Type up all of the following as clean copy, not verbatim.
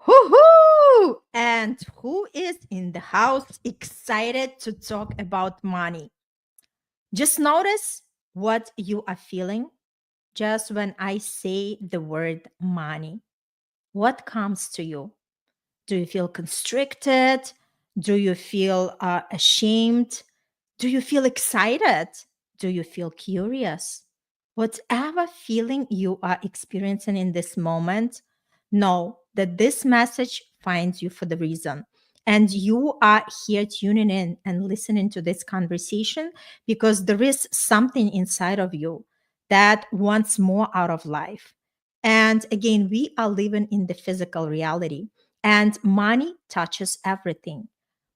Woohoo! And who is in the house excited to talk about money? Just notice what you are feeling just when I say the word money. What comes to you? Do you feel constricted? Do you feel ashamed? Do you feel excited? Do you feel curious? Whatever feeling you are experiencing in this moment, know that this message finds you for the reason. And you are here tuning in and listening to this conversation because there is something inside of you that wants more out of life. And again, we are living in the physical reality, and money touches everything.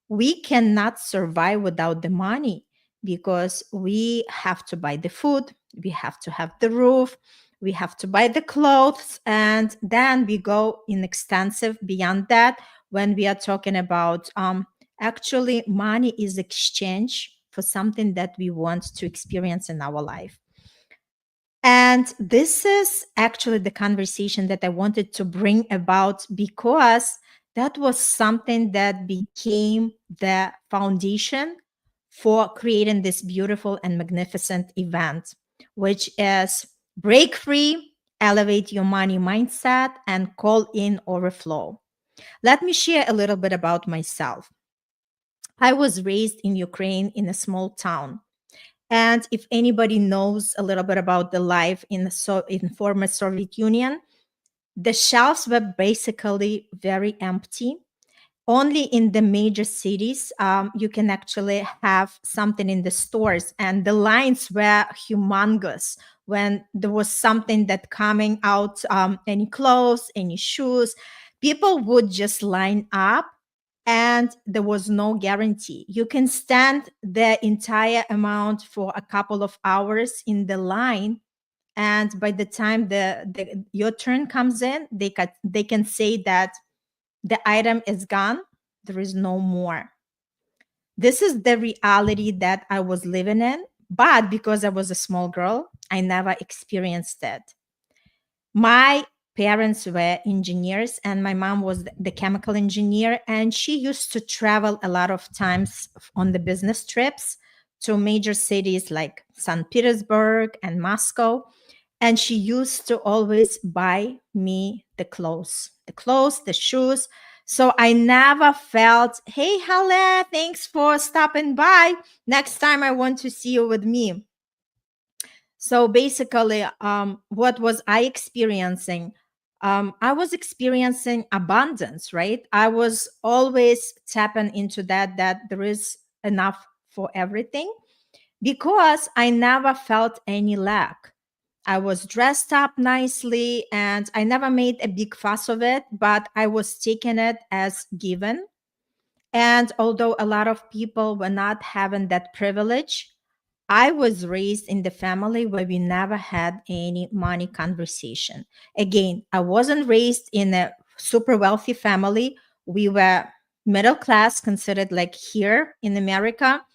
We cannot survive without the money because we have to buy the food, we have to have the roof, we have to buy the clothes, and then we go in extensive beyond that when we are talking about actually money is exchange for something that we want to experience in our life. And this is actually the conversation that I wanted to bring about because that was something that became the foundation for creating this beautiful and magnificent event, which is break free, elevate your money mindset, and call in overflow. Let me share a little bit about myself. I was raised in Ukraine in a small town. And if anybody knows a little bit about the life in in former Soviet Union, the shelves were basically very empty. Only in the major cities, you can actually have something in the stores, and the lines were humongous. When there was something that coming out, any clothes, any shoes, people would just line up and there was no guarantee. You can stand the entire amount for a couple of hours in the line, and by the time your turn comes in, they can say that the item is gone. There is no more. This is the reality that I was living in, but because I was a small girl, I never experienced it. My parents were engineers, and my mom was the chemical engineer, and she used to travel a lot of times on the business trips to major cities like St. Petersburg and Moscow. And she used to always buy me the clothes, the shoes. So I never felt, hey, Halle, thanks for stopping by. Next time I want to see you with me. So basically, what was I experiencing? I was experiencing abundance, right? I was always tapping into that there is enough for everything because I never felt any lack. I was dressed up nicely and I never made a big fuss of it, but I was taking it as given. And although a lot of people were not having that privilege, I was raised in the family where we never had any money conversation. Again, I wasn't raised in a super wealthy family. We were middle class, considered like here in America.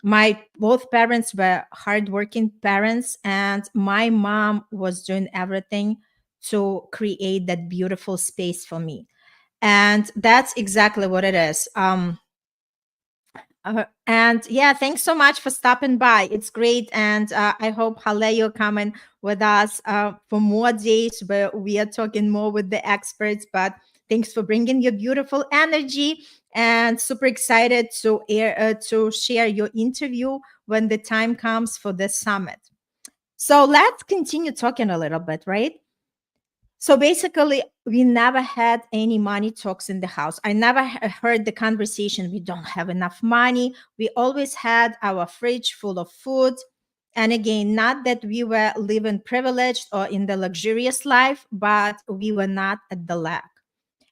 My both parents were hardworking parents, and my mom was doing everything to create that beautiful space for me. And that's exactly what it is. And yeah, thanks so much for stopping by. It's great. And I hope Hale, you're coming with us for more days where we are talking more with the experts. But thanks for bringing your beautiful energy, and super excited to share your interview when the time comes for the summit. So let's continue talking a little bit, right? So basically, we never had any money talks in the house. I never heard the conversation, we don't have enough money. We always had our fridge full of food. And again, not that we were living privileged or in the luxurious life, but we were not at the lack.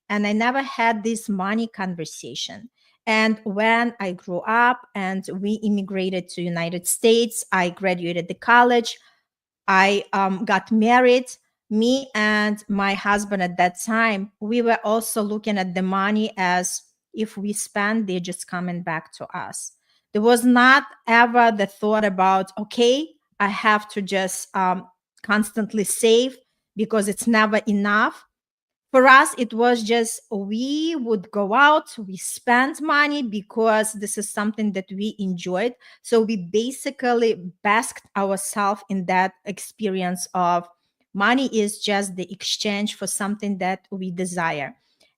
And I never had this money conversation. And when I grew up and we immigrated to United States, I graduated the college, I got married. Me and my husband at that time, we were also looking at the money as if we spend, they're just coming back to us. There was not ever the thought about, okay, I have to just constantly save because it's never enough. For us, it was just we would go out, we spent money because this is something that we enjoyed. So we basically basked ourselves in that experience of money is just the exchange for something that we desire.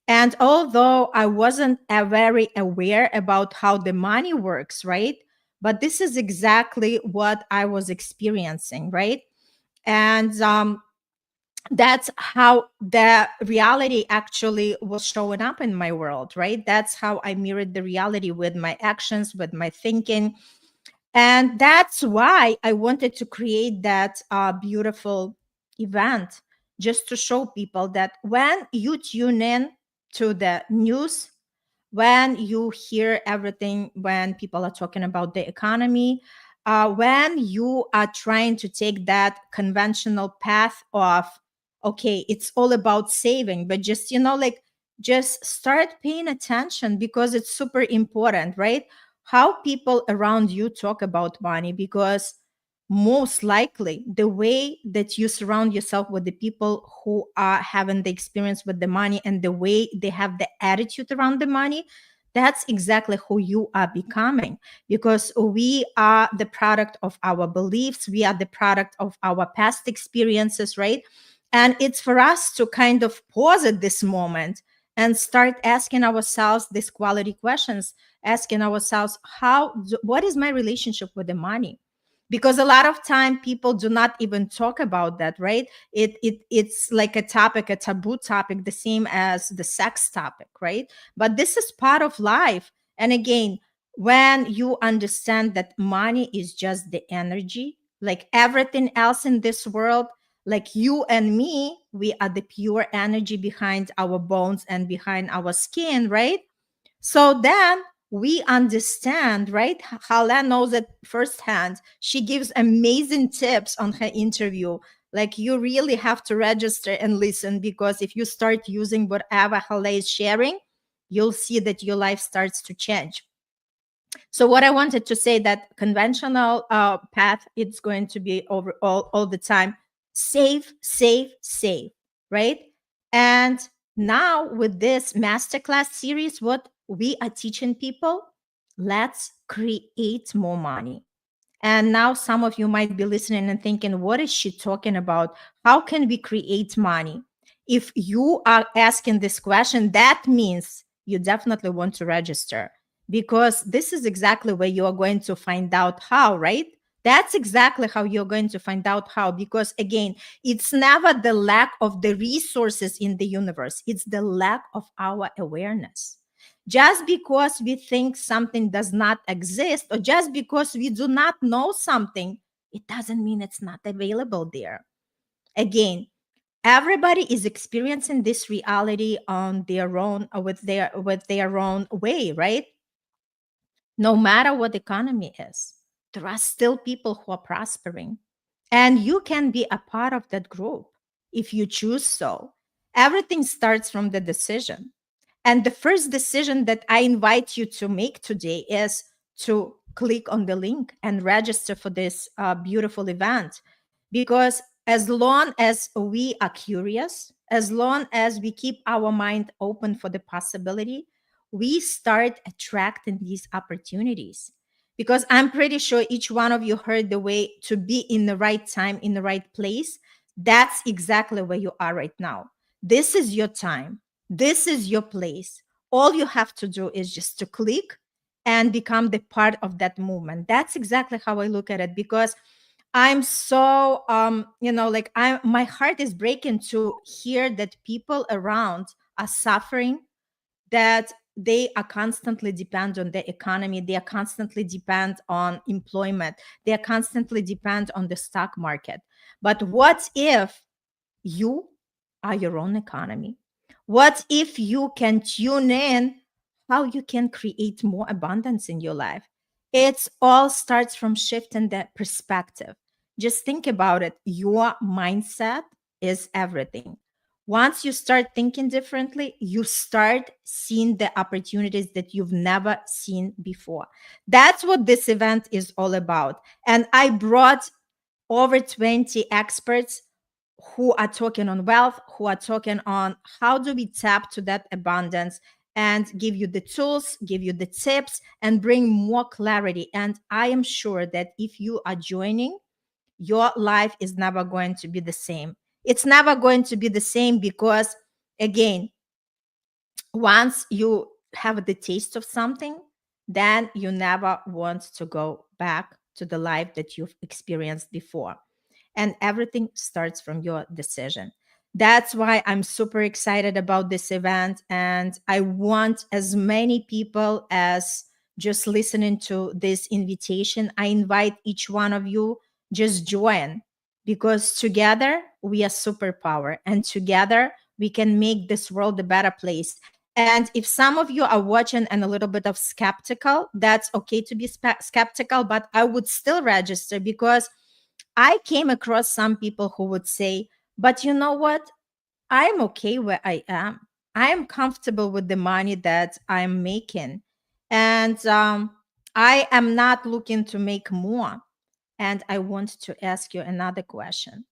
And although I wasn't very aware about how the money works, right? But this is exactly what I was experiencing, right? And that's how the reality actually was showing up in my world, right? That's how I mirrored the reality with my actions, with my thinking. And that's why I wanted to create that beautiful event, just to show people that when you tune in to the news, when you hear everything, when people are talking about the economy, when you are trying to take that conventional path of, okay, it's all about saving, but just, like, just start paying attention because it's super important, right? How people around you talk about money, because most likely the way that you surround yourself with the people who are having the experience with the money and the way they have the attitude around the money, that's exactly who you are becoming, because we are the product of our beliefs, we are the product of our past experiences, right? And it's for us to kind of pause at this moment and start asking ourselves these quality questions, asking ourselves, what is my relationship with the money? Because a lot of time people do not even talk about that, right? It's like a topic, a taboo topic, the same as the sex topic, right? But this is part of life. And again, when you understand that money is just the energy, like everything else in this world, like you and me, we are the pure energy behind our bones and behind our skin, right? So then we understand, right? Hala knows it firsthand. She gives amazing tips on her interview. Like, you really have to register and listen, because if you start using whatever Hala is sharing, you'll see that your life starts to change. So what I wanted to say, that conventional path, it's going to be over all the time. Save, save, save, right? And now with this masterclass series, what we are teaching people, let's create more money. And now some of you might be listening and thinking, what is she talking about? How can we create money? If you are asking this question, that means you definitely want to register, because this is exactly where you are going to find out how, right? That's exactly how you're going to find out how, because again, it's never the lack of the resources in the universe, it's the lack of our awareness. Just because we think something does not exist, or just because we do not know something, it doesn't mean it's not available there. Again, everybody is experiencing this reality on their own, or with their own way, right? No matter what the economy is, there are still people who are prospering. And you can be a part of that group if you choose so. Everything starts from the decision. And the first decision that I invite you to make today is to click on the link and register for this beautiful event. Because as long as we are curious, as long as we keep our mind open for the possibility, we start attracting these opportunities. Because I'm pretty sure each one of you heard the way to be in the right time, in the right place. That's exactly where you are right now. This is your time. This is your place. All you have to do is just to click and become the part of that movement. That's exactly how I look at it, because I'm so like, I my heart is breaking to hear that people around are suffering, that they are constantly depend on the economy, they are constantly depend on employment, they are constantly depend on the stock market. But what if you are your own economy? What if you can tune in how you can create more abundance in your life? It all starts from shifting that perspective. Just think about it. Your mindset is everything. Once you start thinking differently, you start seeing the opportunities that you've never seen before. That's what this event is all about. And I brought over 20 experts who are talking on wealth, who are talking on how do we tap to that abundance, and give you the tools, give you the tips, and bring more clarity. And I am sure that if you are joining, your life is never going to be the same. It's never going to be the same because, again, once you have the taste of something, then you never want to go back to the life that you've experienced before. And everything starts from your decision. That's why I'm super excited about this event. And I want as many people as just listening to this invitation. I invite each one of you, just join, because together we are superpower, and together we can make this world a better place. And if some of you are watching and a little bit of skeptical, that's okay to be skeptical, but I would still register, because I came across some people who would say, but you know what? I'm okay where I am. I am comfortable with the money that I'm making. And I am not looking to make more. And I want to ask you another question.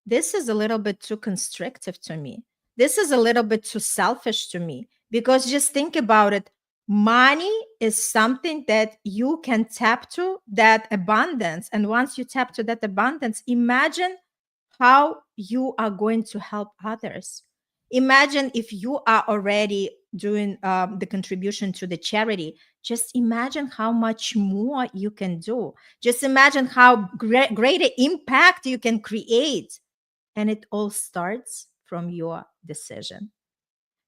This is a little bit too constrictive to me. This is a little bit too selfish to me, because just think about it. Money is something that you can tap to, that abundance. And once you tap to that abundance, imagine how you are going to help others. Imagine if you are already doing the contribution to the charity. Just imagine how much more you can do. Just imagine how greater impact you can create. And it all starts from your decision.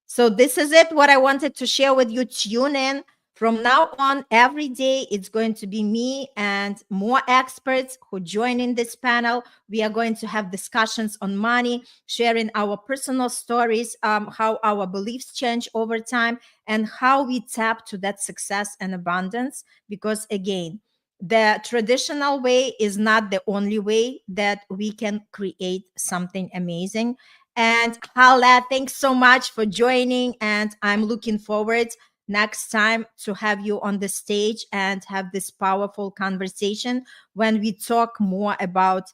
So this is it, what I wanted to share with you. Tune in. From now on, every day, it's going to be me and more experts who join in this panel. We are going to have discussions on money, sharing our personal stories, how our beliefs change over time, and how we tap to that success and abundance. Because again, the traditional way is not the only way that we can create something amazing. And Hala, thanks so much for joining. And I'm looking forward next time to have you on the stage and have this powerful conversation when we talk more about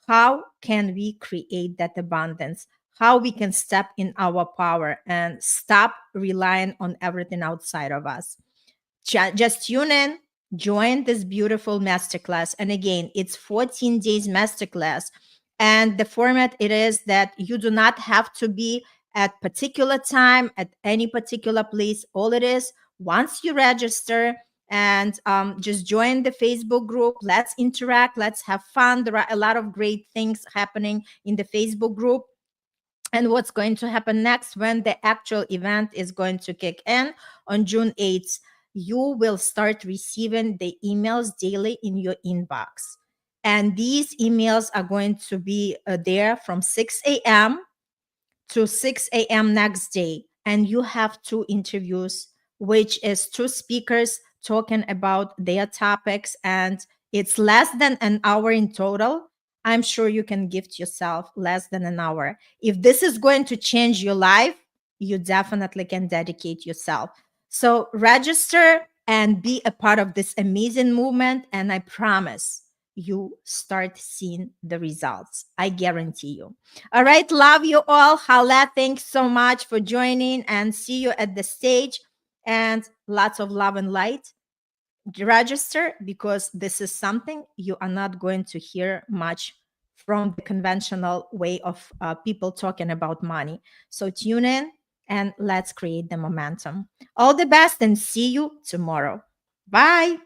how can we create that abundance, how we can step in our power and stop relying on everything outside of us. Just tune in, join this beautiful masterclass. And again, it's 14 days masterclass. And the format it is that you do not have to be at particular time at any particular place. All it is, once you register and just join the Facebook group, let's interact, let's have fun. There are a lot of great things happening in the Facebook group. And what's going to happen next, when the actual event is going to kick in on June 8th, you will start receiving the emails daily in your inbox. And these emails are going to be there from 6 a.m. to 6 a.m. next day. And you have two interviews, which is two speakers talking about their topics. And it's less than an hour in total. I'm sure you can gift yourself less than an hour. If this is going to change your life, you definitely can dedicate yourself. So register and be a part of this amazing movement. And I promise you start seeing the results. I guarantee you. All right. Love you all. Hala, thanks so much for joining, and see you at the stage. And lots of love and light. Register, because this is something you are not going to hear much from the conventional way of people talking about money. So tune in and let's create the momentum. All the best, and see you tomorrow. Bye.